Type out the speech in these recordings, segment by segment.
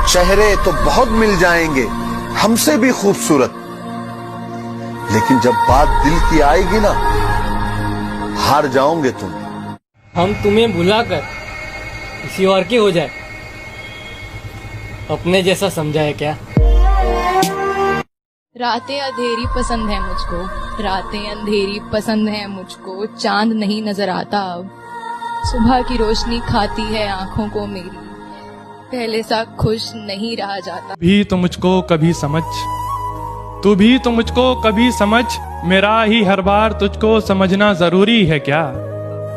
चेहरे तो बहुत मिल जाएंगे हमसे भी खूबसूरत, लेकिन जब बात दिल की आएगी ना, हार जाओगे तुम। हम तुम्हें भुलाकर किसी और के हो जाए, अपने जैसा समझाए क्या? रातें अंधेरी पसंद है मुझको, रातें अंधेरी पसंद है मुझको, चांद नहीं नजर आता अब, सुबह की रोशनी खाती है आंखों को मेरी, पहले सा खुश नहीं रहा जाता। भी तो मुझको कभी समझ, तू भी तो मुझको कभी समझ, मेरा ही हर बार तुझको समझना जरूरी है क्या?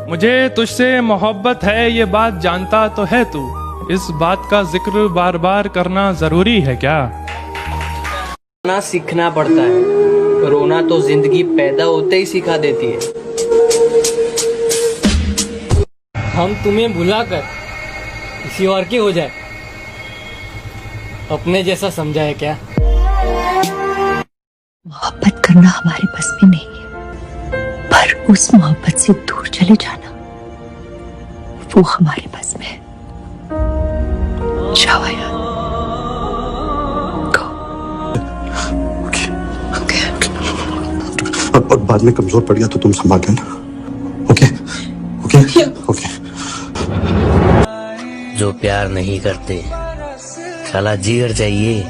मुझे तुझसे मोहब्बत है ये बात जानता तो है तू, इस बात का जिक्र बार बार करना जरूरी है क्या? रोना सीखना पड़ता है, रोना तो जिंदगी पैदा होते ही सिखा देती है। हम तुम्हें भुलाकर किसी और के हो जाए, अपने जैसा समझाए क्या? मोहब्बत करना हमारे बस में नहीं है, पर उस मोहब्बत से दूर चले जाना वो हमारे बस में है। जाओ यार, और बाद में कमजोर पड़ गया तो तुम संभाल लेना। Okay okay okay. जो प्यार नहीं करते साला जिगर चाहिए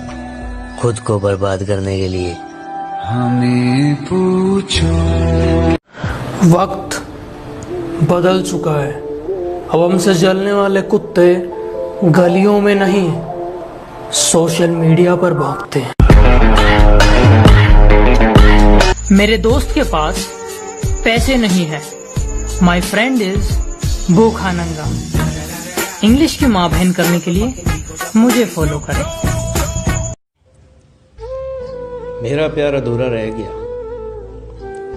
खुद को बर्बाद करने के लिए। हमें पूछो। वक्त बदल चुका है, अब हमसे जलने वाले कुत्ते गलियों में नहीं सोशल मीडिया पर भौंकते हैं। मेरे दोस्त के पास पैसे नहीं है, माई फ्रेंड इज भूखा नंगा। इंग्लिश की माँ बहन करने के लिए मुझे फॉलो करें। मेरा प्यार अधूरा रह गया,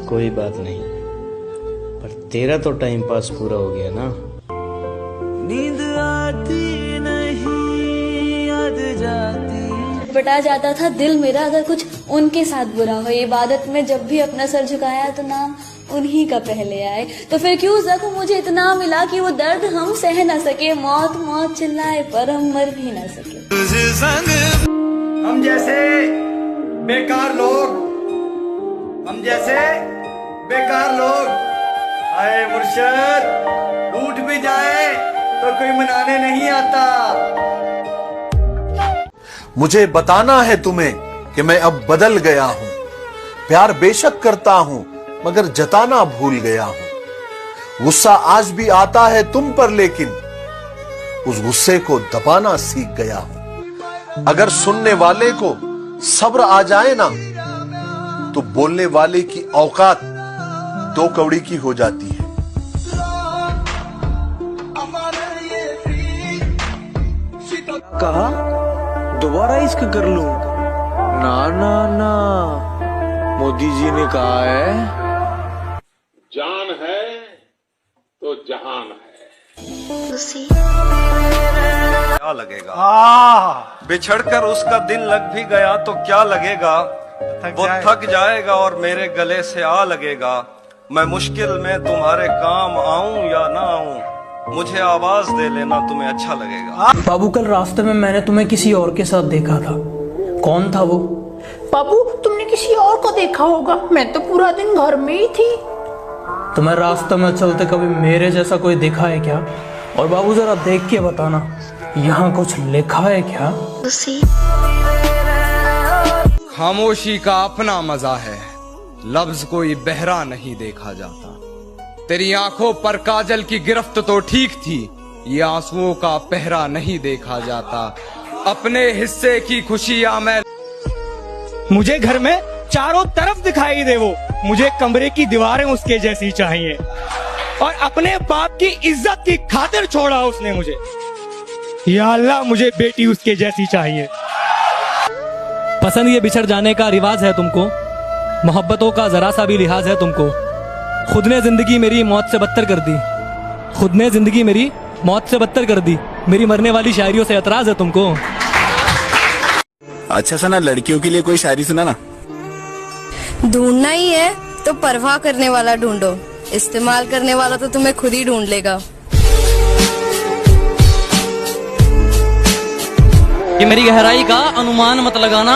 कोई बात नहीं, पर तेरा तो टाइम पास पूरा हो गया ना। नींद आती नहीं, याद जाती। बटा जाता था दिल मेरा अगर कुछ उनके साथ बुरा हो। इबादत में जब भी अपना सर झुकाया तो नाम उन्हीं का पहले आए। तो फिर क्यों जख्म मुझे इतना मिला कि वो दर्द हम सह न सके, मौत मौत चिल्लाए पर हम मर भी न सके। हम जैसे बेकार लोग, हम जैसे बेकार लोग, आए मुर्शद, टूट भी जाए तो कोई मनाने नहीं आता। मुझे बताना है तुम्हें कि मैं अब बदल गया हूं, प्यार बेशक करता हूं मगर जताना भूल गया हूं। गुस्सा आज भी आता है तुम पर, लेकिन उस गुस्से को दबाना सीख गया हूं। अगर सुनने वाले को सब्र आ जाए ना, तो बोलने वाले की औकात दो कौड़ी की हो जाती है। कहा दोबारा इश्क कर लूं? ना ना ना, मोदी जी ने कहा है जान है तो जहान है। क्या लगेगा? बिछड़कर उसका दिल लग भी गया तो क्या लगेगा? वो थक जाएगा और मेरे गले से आ लगेगा। मैं मुश्किल में तुम्हारे काम आऊं या ना आऊं, मुझे आवाज दे लेना, तुम्हें अच्छा लगेगा। बाबू कल रास्ते में मैंने तुम्हें किसी और के साथ देखा था। कौन था वो? बाबू तुमने किसी और को देखा होगा, मैं तो पूरा दिन घर में ही थी। तुम्हें रास्ते में चलते कभी मेरे जैसा कोई देखा है क्या? और बाबू जरा देख के बताना, यहाँ कुछ लिखा है क्या? खामोशी का अपना मजा है, लफ्ज कोई बहरा नहीं देखा जाता। तेरी आंखों पर काजल की गिरफ्त तो ठीक थी, ये आंसुओं का पहरा नहीं देखा जाता। अपने हिस्से की खुशियां मैं, मुझे घर में चारों तरफ दिखाई दे वो, मुझे कमरे की दीवारें उसके जैसी चाहिए, और अपने बाप की इज्जत की खातिर छोड़ा उसने मुझे। या अल्लाह मुझे बेटी उसके जैसी चाहिए। पसंद ये बिछड़ जाने का रिवाज है तुमको, मोहब्बतों का जरा सा भी लिहाज है तुमको। खुद ने जिंदगी मेरी मौत से बदतर कर दी, खुद ने जिंदगी मेरी मौत से बदतर कर दी। मेरी मरने वाली शायरियों से एतराज है तुमको। अच्छा सना, लड़कियों के लिए कोई शायरी सुना ना। ढूंढना ही है तो परवाह करने वाला ढूंढो, इस्तेमाल करने वाला तो तुम्हें खुद ही ढूंढ लेगा। कि मेरी गहराई का अनुमान मत लगाना,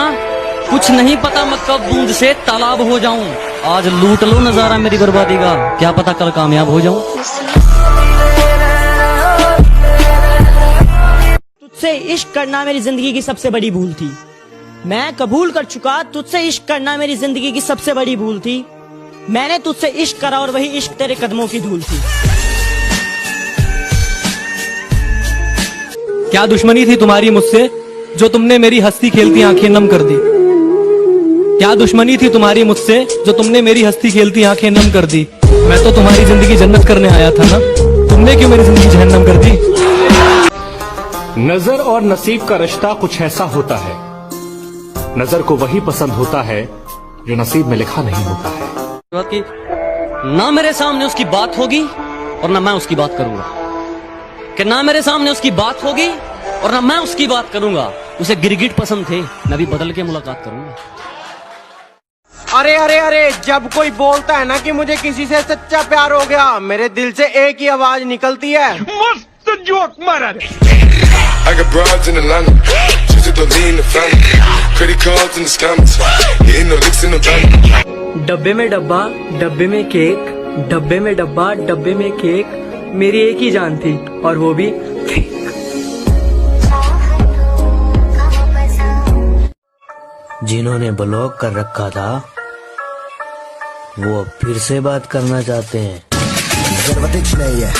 कुछ नहीं पता मैं कब बूंद से तालाब हो जाऊं। आज लूट लो नजारा मेरी बर्बादी का, क्या पता कल कामयाब हो जाऊं। तुझसे इश्क करना मेरी जिंदगी की सबसे बड़ी भूल थी। मैं कबूल कर चुका, तुझसे इश्क करना मेरी जिंदगी की सबसे बड़ी भूल थी। मैंने तुझसे इश्क करा और वही इश्क तेरे कदमों की धूल थी। क्या दुश्मनी थी तुम्हारी मुझसे जो तुमने मेरी हंसती खेलती आंखें नम कर दी? क्या दुश्मनी थी तुम्हारी मुझसे जो तुमने मेरी हंसती खेलती आंखें नम कर दी? मैं तो तुम्हारी जिंदगी जन्नत करने आया था ना, तुमने क्यों मेरी जिंदगी जहन्नम कर दी? नजर और नसीब का रिश्ता कुछ ऐसा होता है, नजर को वही पसंद होता है जो नसीब में लिखा नहीं होता है। ना मेरे सामने उसकी बात होगी और ना मैं उसकी बात करूंगा, कि ना मेरे सामने उसकी बात होगी और ना मैं उसकी बात करूंगा। उसे गिरगिट पसंद थे, मैं भी बदल के मुलाकात करूंगा। अरे अरे अरे, जब कोई बोलता है ना कि मुझे किसी से सच्चा प्यार हो गया, मेरे दिल से एक ही आवाज निकलती है, मस्त जोक मारा रे। I got broads in Atlanta, just to lean the family, credit cards and the scammers, hitting the licks in the van. डब्बे में डब्बा, डब्बे में केक, डब्बे में डब्बा, डब्बे में केक, मेरी एक ही जान थी और वो भी जिन्होंने ब्लॉक कर रखा था वो अब फिर से बात करना चाहते हैं। जरूरत नहीं है।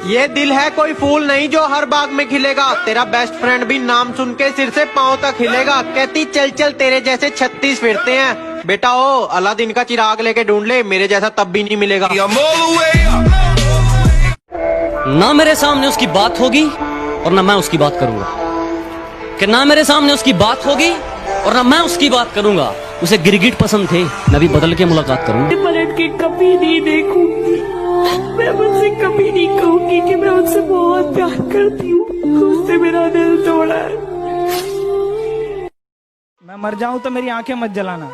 ये दिल है कोई फूल नहीं जो हर बाग में खिलेगा, तेरा बेस्ट फ्रेंड भी नाम सुन के सिर से पांव तक हिलेगा। कहती चल चल तेरे जैसे 36 फिरते हैं, बेटा ओ अलादीन का चिराग लेके ढूंढ ले, मेरे जैसा तब भी नहीं मिलेगा। ना मेरे सामने उसकी बात होगी और ना मैं उसकी बात करूंगा, कि ना मेरे सामने उसकी बात होगी और ना मैं उसकी बात करूंगा। उसे गिरगिट पसंद थे, मैं भी बदल के मुलाकात करूंगा। पलट के कभी नहीं देखूंगी, मैं मुझसे कभी नहीं कहूंगी कि मैं उससे बहुत प्यार करती हूँ, उससे मेरा दिल तोड़ा है। मैं मर जाऊं तो मेरी आंखें मत जलाना,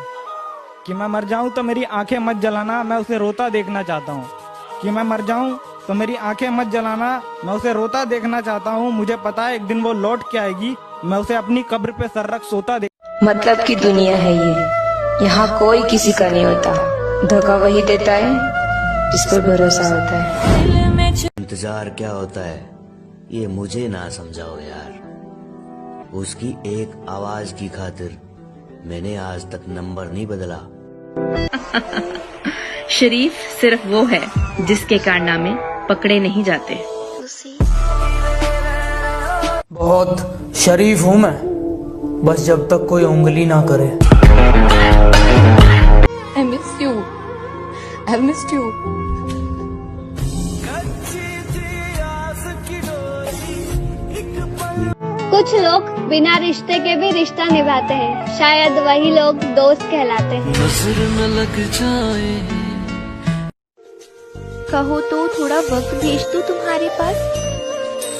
कि मैं मर जाऊं तो मेरी आंखें मत जलाना, मैं उसे रोता देखना चाहता हूँ। कि मैं मर जाऊं तो मेरी आंखें मत जलाना, मैं उसे रोता देखना चाहता हूँ। मुझे पता है एक दिन वो लौट के आएगी, मैं उसे अपनी कब्र पे सर रख सोता देख। मतलब की दुनिया है ये, यहाँ कोई किसी का नहीं होता, धोखा वही देता है जिस पर भरोसा होता है। इंतजार क्या होता है ये मुझे ना समझाओ यार, उसकी एक आवाज की खातिर मैंने आज तक नंबर नहीं बदला। शरीफ सिर्फ वो है जिसके कारनामे पकड़े नहीं जाते। बहुत शरीफ हूँ मैं, बस जब तक कोई उंगली ना करे। I miss you. I missed you. कुछ लोग बिना रिश्ते के भी रिश्ता निभाते हैं, शायद वही लोग दोस्त कहलाते हैं। नजर न लग जाए। कहो तो थोड़ा वक्त भेज दूं तुम्हारे पास,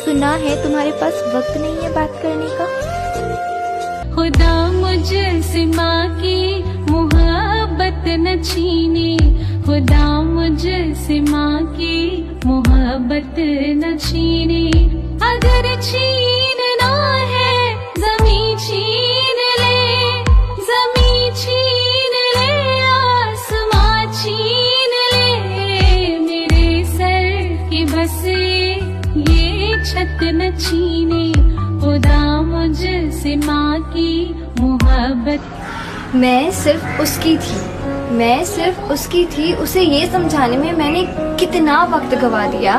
सुना है तुम्हारे पास वक्त नहीं है बात करने का। खुदा मुझसे माँ की मोहब्बत न छीने, खुदा मुझसे माँ की मोहब्बत न छीने, अगर छीनना है ज़मीं छीन ले, ज़मीं छीन ले, आसमां छीन ले, मेरे सर की बस ये छत न छीने, खुदा मुझसे माँ की मोहब्बत। मैं सिर्फ उसकी थी, मैं सिर्फ उसकी थी, उसे ये समझाने में मैंने कितना वक्त गवा दिया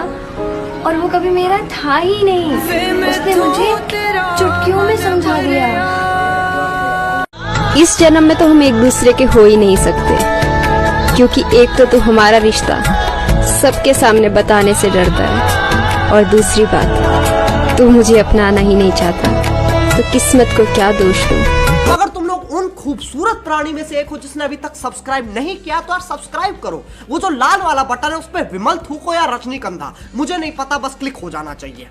और वो कभी मेरा था ही नहीं, उसने मुझे चुटकियों में समझा दिया। इस जन्म में तो हम एक दूसरे के हो ही नहीं सकते, क्योंकि एक तो हमारा रिश्ता सबके सामने बताने से डरता है, और दूसरी बात तू मुझे अपनाना ही नहीं चाहता, तो किस्मत को क्या दोष दूं। अगर तुम लोग उन खूबसूरत प्राणी में से एक हो जिसने अभी तक सब्सक्राइब नहीं किया तो यार सब्सक्राइब करो, वो जो लाल वाला बटन है उस पर विमल थूको या रजनीगंधा, मुझे नहीं पता, बस क्लिक हो जाना चाहिए।